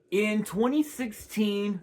In 2016,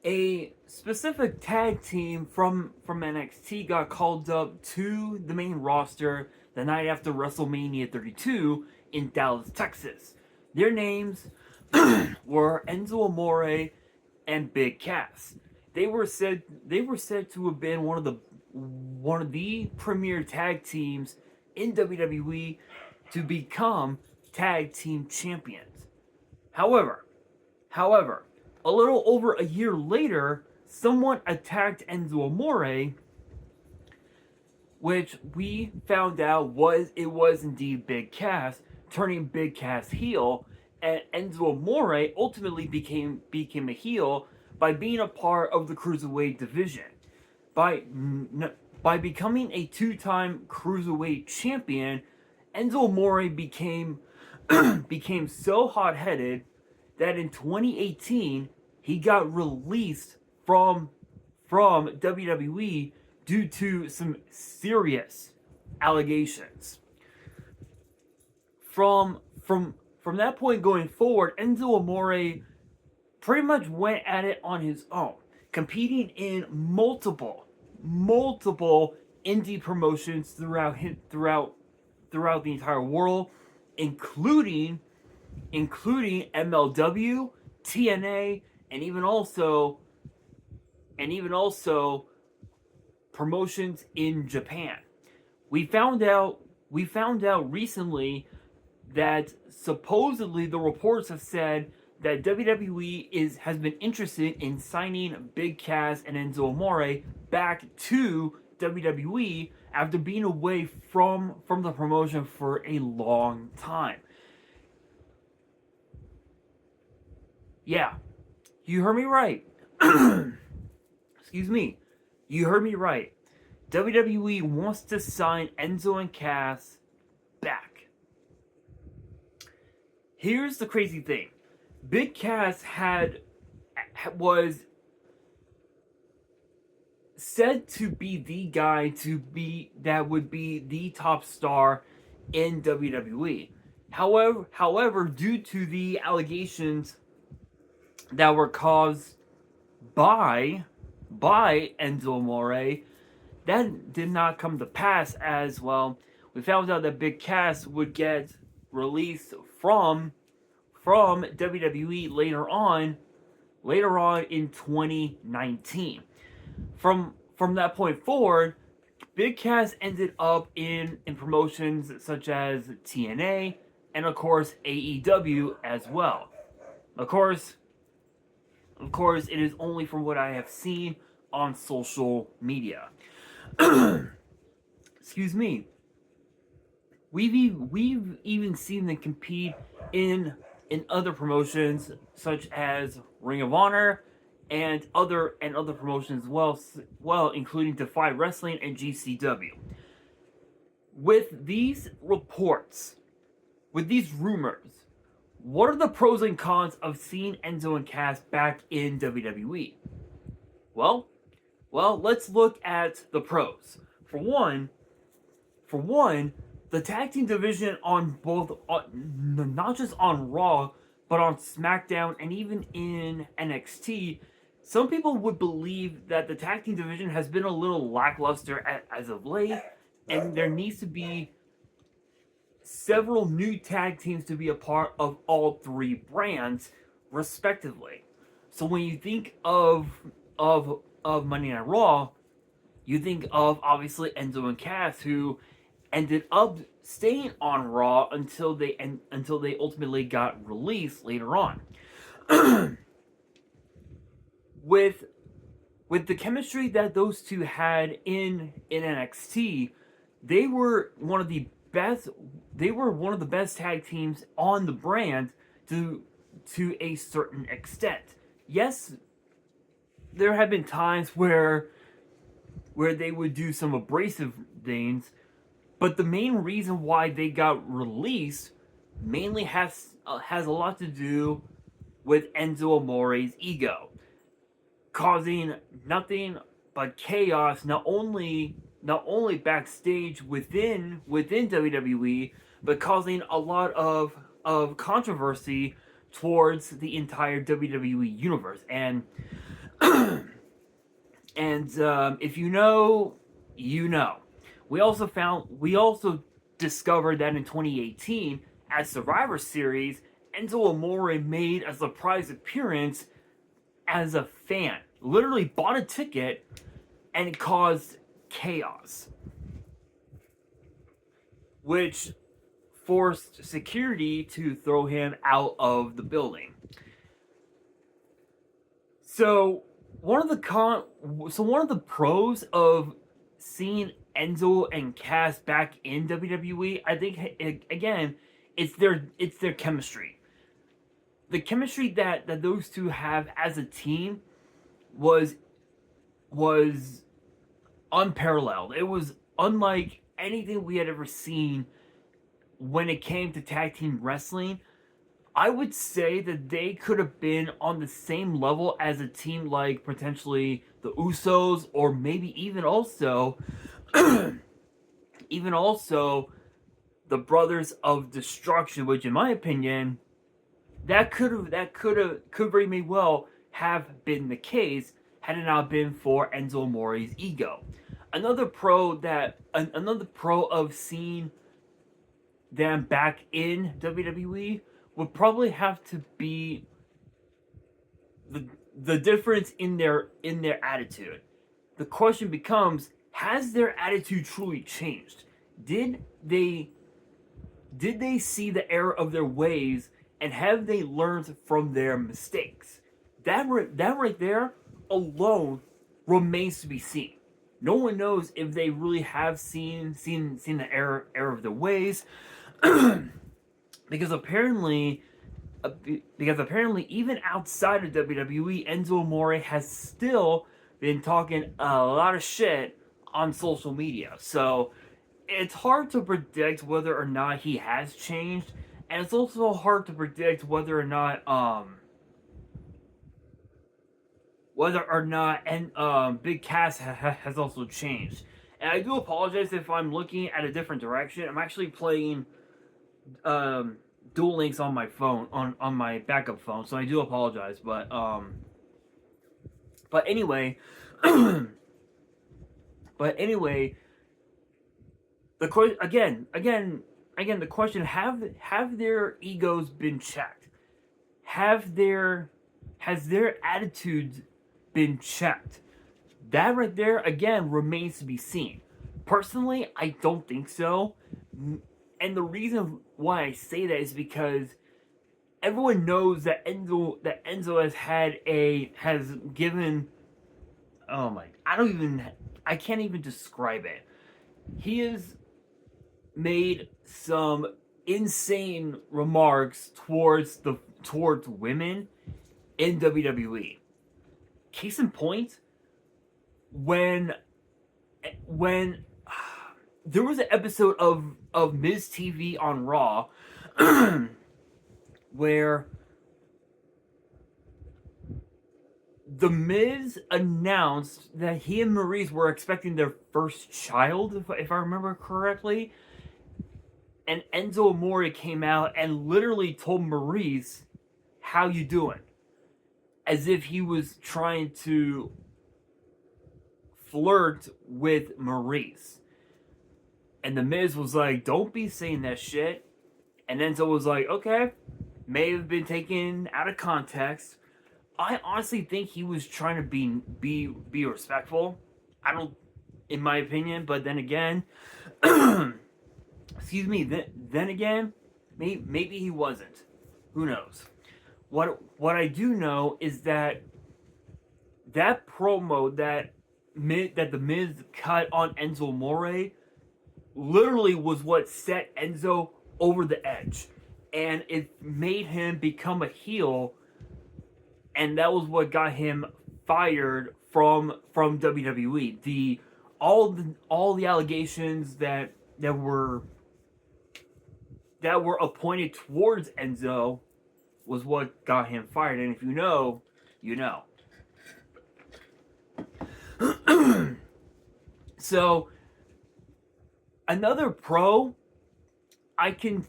a specific tag team from NXT got called up to the main roster the night after WrestleMania 32 in Dallas, Texas. Their names were Enzo Amore and Big Cass. They were said to have been one of the premier tag teams in WWE to become tag team champions. However, However, a little over a year later, someone attacked Enzo Amore, which we found out was indeed Big Cass, turning Big Cass heel, and Enzo Amore ultimately became a heel by being a part of the cruiserweight division. By by becoming a two-time cruiserweight champion, Enzo Amore became so hot-headed that in 2018 he got released from WWE due to some serious allegations. From that point going forward, Enzo Amore pretty much went at it on his own, competing in multiple indie promotions throughout the entire world, including MLW, TNA, and even also promotions in Japan. We found out recently that supposedly the reports have said that WWE has been interested in signing Big Cass and Enzo Amore back to WWE after being away from the promotion for a long time. Yeah, you heard me right. Excuse me. You heard me right. WWE wants to sign Enzo and Cass back. Here's the crazy thing. Big Cass was said to be the guy that would be the top star in WWE. However, due to the allegations that were caused by Enzo Amore, that did not come to pass. As well, we found out that Big Cass would get released from WWE later on in 2019. From that point forward, Big Cass ended up in promotions such as TNA and of course AEW as well. Of course, it is only from what I have seen on social media. Excuse me. We've even seen them compete in other promotions such as Ring of Honor and other promotions as well, including Defy Wrestling and GCW. With these reports, with these rumors, what are the pros and cons of seeing Enzo and Cass back in WWE? Well, let's look at the pros. For one, the tag team division on both, not just on Raw, but on SmackDown and even in NXT, some people would believe that the tag team division has been a little lackluster as of late, and there needs to be several new tag teams to be a part of all three brands, respectively. So when you think of Monday Night Raw, you think of obviously Enzo and Cass, who ended up staying on Raw until they ultimately got released later on. with the chemistry that those two had in NXT, they were one of the best tag teams on the brand to a certain extent. Yes, there have been times where they would do some abrasive things, but the main reason why they got released mainly has a lot to do with Enzo Amore's ego, causing nothing but chaos, not only backstage within WWE, but causing a lot of controversy towards the entire WWE universe. And if you know, you know. We also discovered that in 2018 at Survivor Series, Enzo Amore made a surprise appearance as a fan. Literally bought a ticket and it caused chaos, which forced security to throw him out of the building. So one of the pros of seeing Enzo and Cass back in WWE, I think, again, it's their chemistry. The chemistry that those two have as a team was unparalleled. It was unlike anything we had ever seen when it came to tag team wrestling. I would say that they could have been on the same level as a team like potentially the Usos, or maybe even also the Brothers of Destruction, which in my opinion could very may well have been the case had it not been for Enzo Amore's ego. Another pro of seeing them back in WWE would probably have to be the difference in their attitude. The question becomes, has their attitude truly changed? Did they see the error of their ways, and have they learned from their mistakes? That right there alone remains to be seen. No one knows if they really have seen the error of their ways, because apparently even outside of WWE, Enzo Amore has still been talking a lot of shit on social media. So it's hard to predict whether or not he has changed, and it's also hard to predict whether or not Big Cass has also changed. And I do apologize if I'm looking at a different direction. I'm actually playing Duel Links on my phone, on my backup phone, so I do apologize. But anyway, the question: have their egos been checked? Has their attitudes been checked? That right there, again, remains to be seen. Personally, I don't think so. And the reason why I say that is because everyone knows that Enzo has given, oh my, I can't even describe it. He has made some insane remarks towards women in WWE. Case in point, when there was an episode of Miz TV on Raw where The Miz announced that he and Maurice were expecting their first child, if I remember correctly. And Enzo Amore came out and literally told Maurice, "How you doing?" As if he was trying to flirt with Maurice. And The Miz was like, "Don't be saying that shit." And Enzo was like, "Okay." May have been taken out of context. I honestly think he was trying to be respectful. I don't, in my opinion, but then again, excuse me. Then again, maybe he wasn't. Who knows? What I do know is that promo that the Miz cut on Enzo Amore literally was what set Enzo over the edge, and it made him become a heel. And that was what got him fired from WWE. All the allegations that were appointed towards Enzo was what got him fired. And if you know, you know. So another pro I can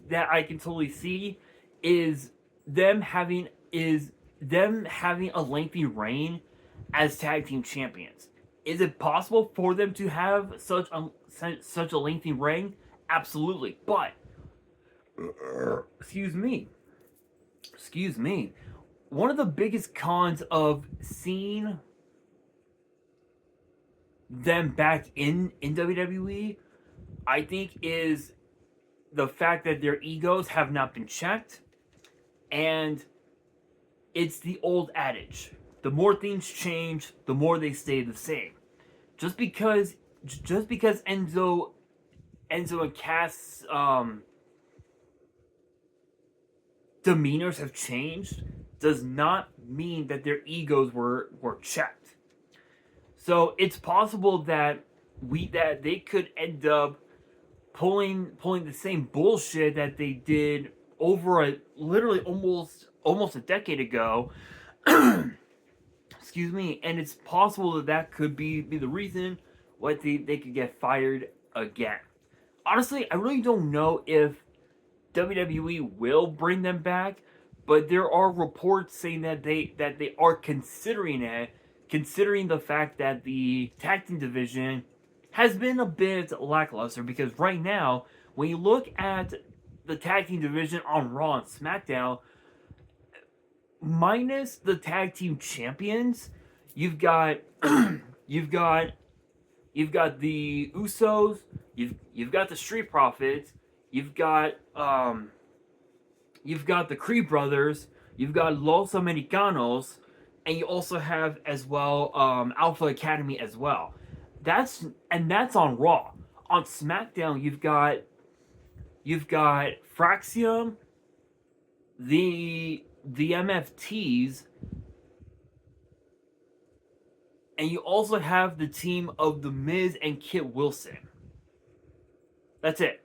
totally see is them having a lengthy reign as tag team champions. Is it possible for them to have such a lengthy reign? Absolutely, but excuse me. One of the biggest cons of seeing them back in WWE, I think, is the fact that their egos have not been checked, and it's the old adage: the more things change, the more they stay the same. Just because Enzo and Cass demeanors have changed does not mean that their egos were checked. So it's possible that they could end up pulling the same bullshit that they did over literally almost a decade ago. Excuse me, and it's possible that could be the reason why they could get fired again. Honestly, I really don't know if WWE will bring them back, but there are reports saying that they are considering it, considering the fact that the tag team division has been a bit lackluster. Because right now, when you look at the tag team division on Raw and SmackDown, minus the tag team champions, you've got you've got the Usos, you've got the Street Profits, you've got the Creed Brothers, you've got Los Americanos, and you also have as well Alpha Academy as well. That's on Raw. On SmackDown, you've got Fraxium, the MFTs, and you also have the team of The Miz and Kit Wilson. That's it.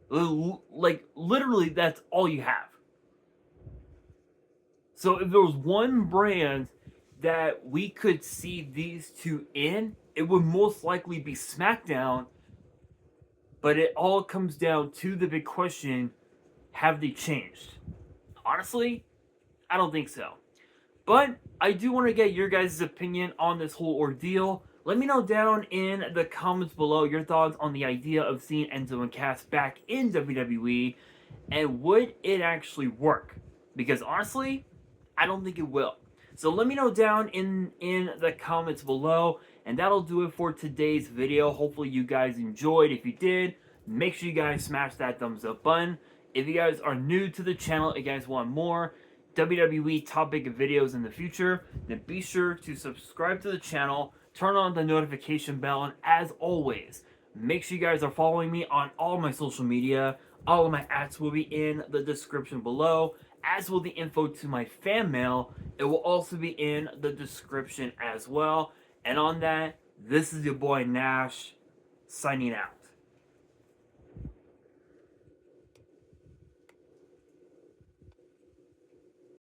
Like, literally, that's all you have. So if there was one brand that we could see these two in, it would most likely be SmackDown. But it all comes down to the big question: have they changed? Honestly, I don't think so. But I do want to get your guys' opinion on this whole ordeal. Let me know down in the comments below your thoughts on the idea of seeing Enzo and Cass back in WWE, and would it actually work? Because honestly, I don't think it will. So let me know down in the comments below, and that'll do it for today's video. Hopefully you guys enjoyed. If you did, make sure you guys smash that thumbs up button. If you guys are new to the channel and you guys want more WWE topic videos in the future, then be sure to subscribe to the channel, turn on the notification bell, and as always, make sure you guys are following me on all my social media. All of my ads will be in the description below, as will the info to my fan mail. It will also be in the description as well. And on that, this is your boy Nash, signing out.